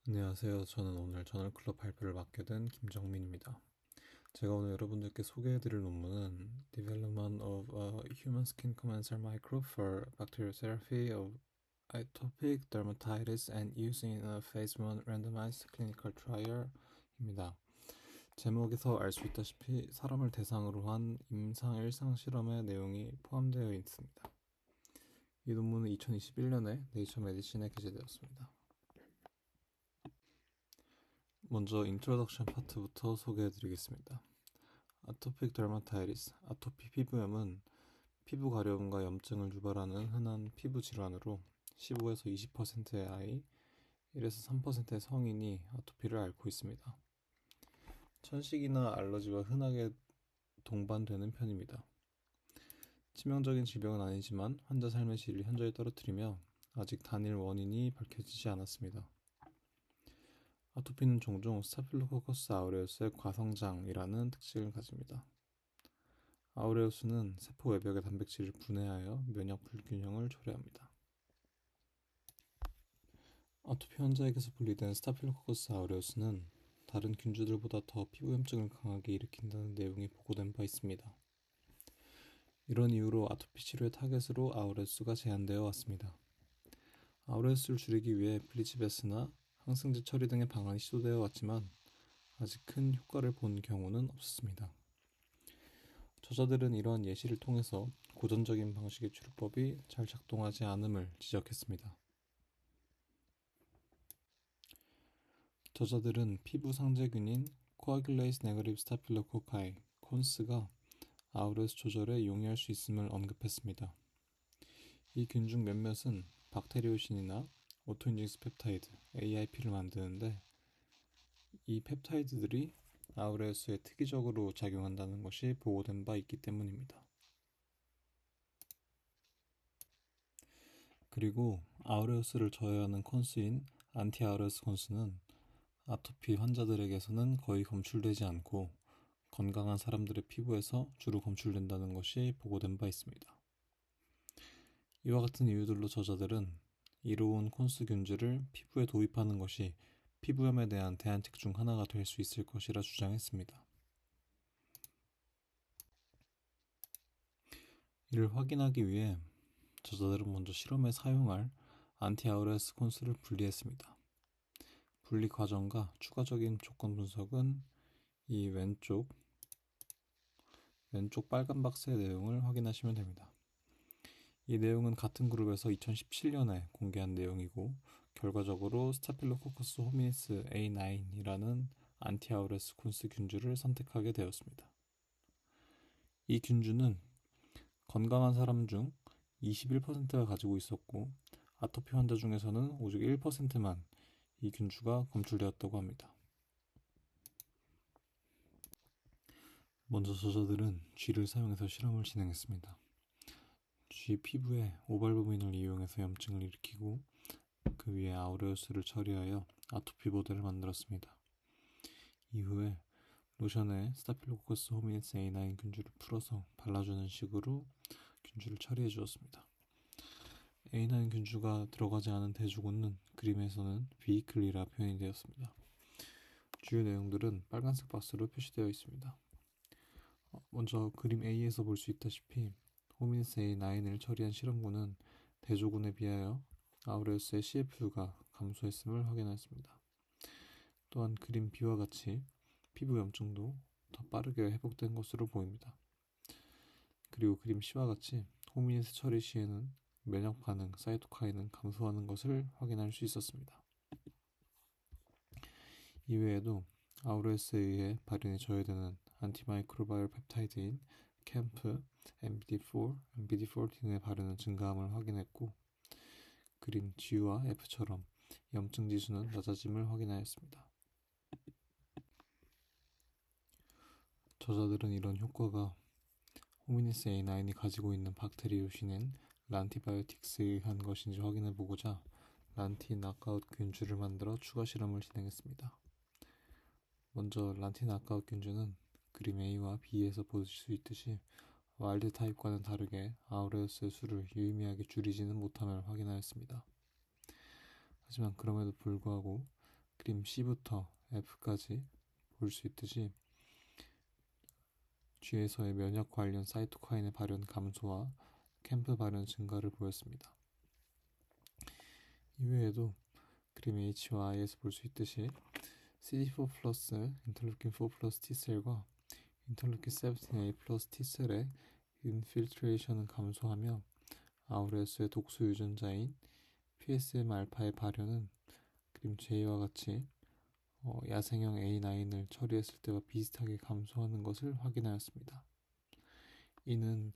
안녕하세요. 저는 오늘 저널클럽 발표를 맡게 된 김정민입니다. 제가 오늘 여러분들께 소개해드릴 논문은 Development of a Human Skin Commensal Microbe for Bacterial Therapy of Atopic Dermatitis and Using in a Phase 1 Randomized Clinical Trial입니다. 제목에서 알 수 있다시피 사람을 대상으로 한 임상 일상 실험의 내용이 포함되어 있습니다. 이 논문은 2021년에 네이처 메디신에 게재되었습니다. 먼저 인트로덕션 파트부터 소개해드리겠습니다. 아토픽 더마타이티스, 아토피 피부염은 피부 가려움과 염증을 유발하는 흔한 피부 질환으로 15에서 20%의 아이, 1에서 3%의 성인이 아토피를 앓고 있습니다. 천식이나 알러지와 흔하게 동반되는 편입니다. 치명적인 질병은 아니지만 환자 삶의 질을 현저히 떨어뜨리며 아직 단일 원인이 밝혀지지 않았습니다. 아토피는 종종 스타필로코커스 아우레우스의 과성장이라는 특징을 가집니다. 아우레우스는 세포 외벽의 단백질을 분해하여 면역 불균형을 초래합니다. 아토피 환자에게서 분리된 스타필로코커스 아우레우스는 다른 균주들보다 더 피부염증을 강하게 일으킨다는 내용이 보고된 바 있습니다. 이런 이유로 아토피 치료의 타겟으로 아우레우스가 제한되어 왔습니다. 아우레우스를 줄이기 위해 블리치베스나 항생제 처리 등의 방안이 시도되어 왔지만 아직 큰 효과를 본 경우는 없었습니다. 저자들은 이러한 예시를 통해서 고전적인 방식의 치료법이 잘 작동하지 않음을 지적했습니다. 저자들은 피부 상재균인 코아귤레이스 네거티브 스타필로코카이 콘스가 아우레우스 조절에 용이할 수 있음을 언급했습니다. 이 균 중 몇몇은 박테리오신이나 오토인직스 펩타이드 AIP를 만드는데 이 펩타이드들이 아우레우스에 특이적으로 작용한다는 것이 보고된 바 있기 때문입니다. 그리고 아우레우스를 저해하는 콘스인 안티아우레우스 콘스는 아토피 환자들에게서는 거의 검출되지 않고 건강한 사람들의 피부에서 주로 검출된다는 것이 보고된 바 있습니다. 이와 같은 이유들로 저자들은 이로운 콘스균주를 피부에 도입하는 것이 피부염에 대한 대안책 중 하나가 될 수 있을 것이라 주장했습니다. 이를 확인하기 위해 저자들은 먼저 실험에 사용할 안티아우레스 콘스를 분리했습니다. 분리 과정과 추가적인 조건 분석은 이 왼쪽 빨간 박스의 내용을 확인하시면 됩니다. 이 내용은 같은 그룹에서 2017년에 공개한 내용이고 결과적으로 스타필로코커스 호미니스 A9이라는 안티아우레스 콘스 균주를 선택하게 되었습니다. 이 균주는 건강한 사람 중 21%가 가지고 있었고 아토피 환자 중에서는 오직 1%만 이 균주가 검출되었다고 합니다. 먼저 저자들은 쥐를 사용해서 실험을 진행했습니다. 쥐 피부에 오발부민을 이용해서 염증을 일으키고 그 위에 아우레우스를 처리하여 아토피 모델을 만들었습니다. 이후에 로션에 스타필로코커스 호미니스 A9 균주를 풀어서 발라주는 식으로 균주를 처리해 주었습니다. A9 균주가 들어가지 않은 대조군은 그림에서는 비이클리라 표현이 되었습니다. 주요 내용들은 빨간색 박스로 표시되어 있습니다. 먼저 그림 A에서 볼 수 있다시피 호미니스 A9을 처리한 실험군은 대조군에 비하여 아우레우스의 CFU가 감소했음을 확인했습니다. 또한 그림 B와 같이 피부 염증도 더 빠르게 회복된 것으로 보입니다. 그리고 그림 C와 같이 호미니스 처리 시에는 면역 반응 사이토카인은 감소하는 것을 확인할 수 있었습니다. 이외에도 아우레우스에 의해 발현이 저해되는 안티마이크로바이얼 펩타이드인 캠프, MBD4 등의 발현은 증가함을 확인했고 그림 G와 F처럼 염증 지수는 낮아짐을 확인하였습니다. 저자들은 이런 효과가 호미니스 A9이 가지고 있는 박테리오신인 란티바이오틱스에 의한 것인지 확인해보고자 란티 낙아웃 균주를 만들어 추가 실험을 진행했습니다. 먼저 란티 낙아웃 균주는 그림 A와 B에서 볼 수 있듯이 와일드 타입과는 다르게 아우레우스의 수를 유의미하게 줄이지는 못함을 확인하였습니다. 하지만 그럼에도 불구하고 그림 C부터 F까지 볼 수 있듯이 G에서의 면역 관련 사이토카인의 발현 감소와 캠프 발현 증가를 보였습니다. 이외에도 그림 H와 I에서 볼 수 있듯이 CD4 플러스 인터루킨 4 플러스 T셀과 인터루킨 17A 플러스 T셀의 인필트레이션은 감소하며 아우레우스의 독소 유전자인 PSM 알파의 발현은 그림 J와 같이 야생형 A9을 처리했을 때와 비슷하게 감소하는 것을 확인하였습니다. 이는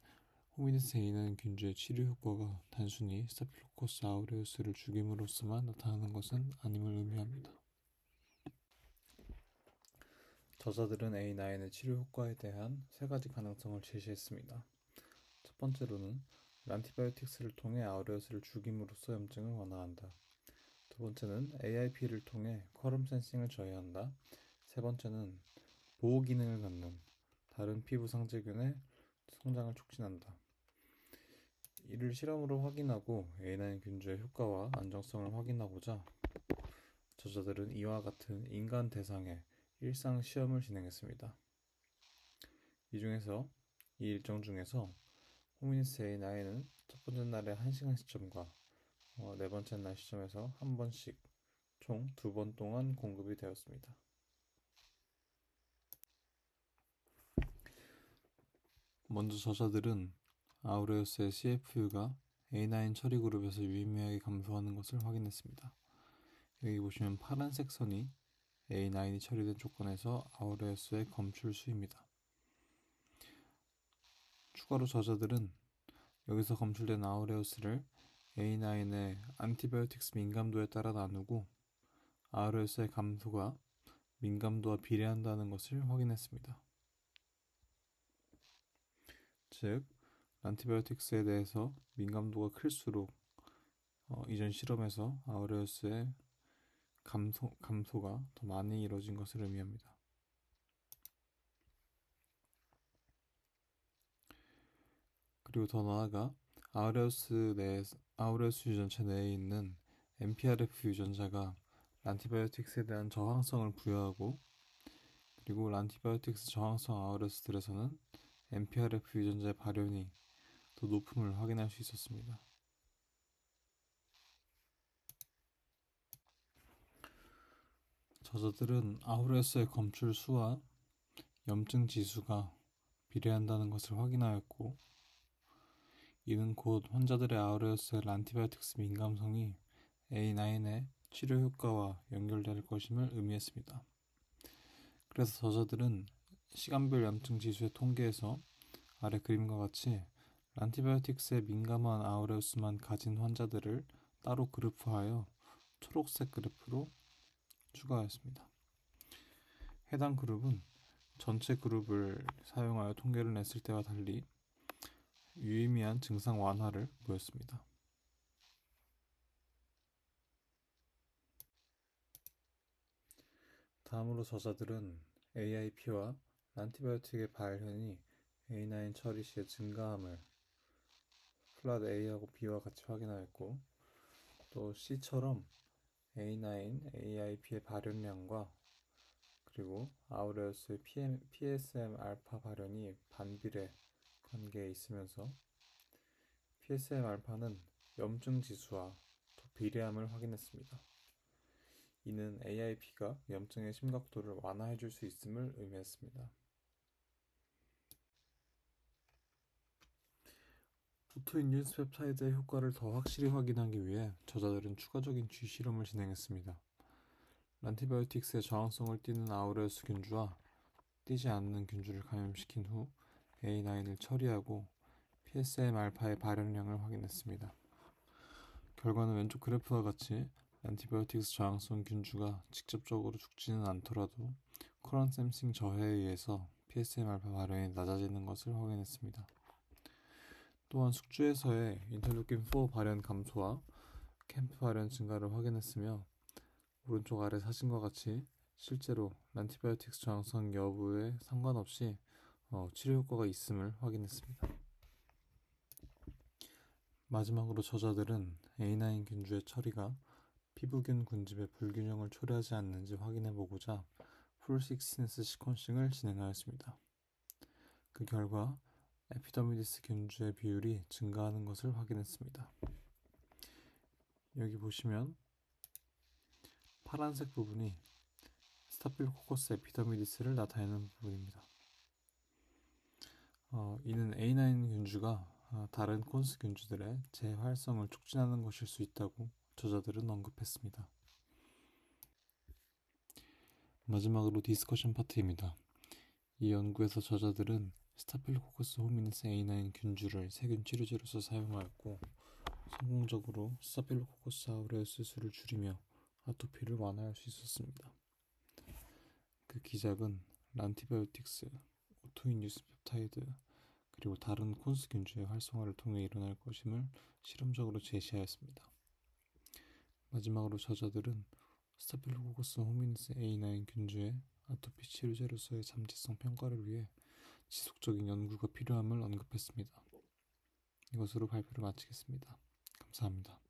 호미니스 A9 균주의 치료 효과가 단순히 스타필로코커스 아우레우스를 죽임으로써만 나타나는 것은 아님을 의미합니다. 저자들은 A9의 치료 효과에 대한 세 가지 가능성을 제시했습니다. 첫 번째로는 란티바이오틱스를 통해 아우레우스를 죽임으로써 염증을 완화한다. 두 번째는 AIP를 통해 쿼럼 센싱을 저해한다. 세 번째는 보호 기능을 갖는 다른 피부 상재균의 성장을 촉진한다. 이를 실험으로 확인하고 A9 균주의 효과와 안정성을 확인하고자 저자들은 이와 같은 인간 대상의 일상 시험을 진행했습니다. 이 일정 중에서 호미니스 A9은 첫 번째 날의 1시간 시점과 네 번째 날 시점에서 한 번씩 총 2번 동안 공급이 되었습니다. 먼저 저자들은 아우레우스의 CFU가 A9 처리 그룹에서 유의미하게 감소하는 것을 확인했습니다. 여기 보시면 파란색 선이 A9이 처리된 조건에서 아우레우스의 검출 수입니다. 추가로 저자들은 여기서 검출된 아우레우스를 A9의 안티바이오틱스 민감도에 따라 나누고 아우레우스의 감소가 민감도와 비례한다는 것을 확인했습니다. 즉, 안티바이오틱스에 대해서 민감도가 클수록 이전 실험에서 아우레우스의 감소가 더 많이 이루어진 것을 의미합니다. 그리고 더 나아가 아우레우스 유전체 내에 있는 MPRF 유전자가 란티바이오틱스에 대한 저항성을 부여하고 그리고 란티바이오틱스 저항성 아우레우스들에서는 MPRF 유전자의 발현이 더 높음을 확인할 수 있었습니다. 저자들은 아우레우스의 검출 수와 염증 지수가 비례한다는 것을 확인하였고 이는 곧 환자들의 아우레우스의 란티바이오틱스 민감성이 A9의 치료 효과와 연결될 것임을 의미했습니다. 그래서 저자들은 시간별 염증 지수의 통계에서 아래 그림과 같이 란티바이오틱스에 민감한 아우레우스만 가진 환자들을 따로 그룹화하여 초록색 그래프로 추가하였습니다. 해당 그룹은 전체 그룹을 사용하여 통계를 냈을 때와 달리 유의미한 증상 완화를 보였습니다. 다음으로 저자들은 AIP와 안티바이오틱의 발현이 A9 처리 시에 증가함을 플롯 A하고 B와 같이 확인하였고 또 C처럼 A9, AIP의 발현량과 그리고 아우레우스의 PSM 알파 발현이 반비례 관계에 있으면서 PSM 알파는 염증 지수와 더 비례함을 확인했습니다. 이는 AIP가 염증의 심각도를 완화해 줄 수 있음을 의미했습니다. 오토인듀스 펩타이드의 효과를 더 확실히 확인하기 위해 저자들은 추가적인 G 실험을 진행했습니다. 란티바이오틱스의 저항성을 띠는 아우레우스 균주와 띠지 않는 균주를 감염시킨 후 A9을 처리하고 PSM 알파의 발현량을 확인했습니다. 결과는 왼쪽 그래프와 같이 안티바이오틱스 저항성 균주가 직접적으로 죽지는 않더라도 커런 샘싱 저해에 의해서 PSM 알파 발현이 낮아지는 것을 확인했습니다. 또한 숙주에서의 인터루킨 4 발현 감소와 캠프 발현 증가를 확인했으며 오른쪽 아래 사진과 같이 실제로 란티바이오틱스 저항성 여부에 상관없이 치료 효과가 있음을 확인했습니다. 마지막으로 저자들은 A9 균주의 처리가 피부균 군집의 불균형을 초래하지 않는지 확인해보고자 풀 식시네스 시퀀싱을 진행하였습니다. 그 결과 에피더미디스 균주의 비율이 증가하는 것을 확인했습니다. 여기 보시면 파란색 부분이 스타필로코커스 에피더미디스를 나타내는 부분입니다. 이는 A9 균주가 다른 콘스 균주들의 재활성을 촉진하는 것일 수 있다고 저자들은 언급했습니다. 마지막으로 디스커션 파트입니다. 이 연구에서 저자들은 스타필로코커스 호미니스 A9 균주를 세균 치료제로서 사용하였고 성공적으로 스타필로코커스 아우레우스 수를 줄이며 아토피를 완화할 수 있었습니다. 그 기작은 란티바이오틱스, 오토인듀스 펩타이드, 그리고 다른 콘스균주의 활성화를 통해 일어날 것임을 실험적으로 제시하였습니다. 마지막으로 저자들은 스타필로코커스 호미니스 A9 균주의 아토피 치료제로서의 잠재성 평가를 위해 지속적인 연구가 필요함을 언급했습니다. 이것으로 발표를 마치겠습니다. 감사합니다.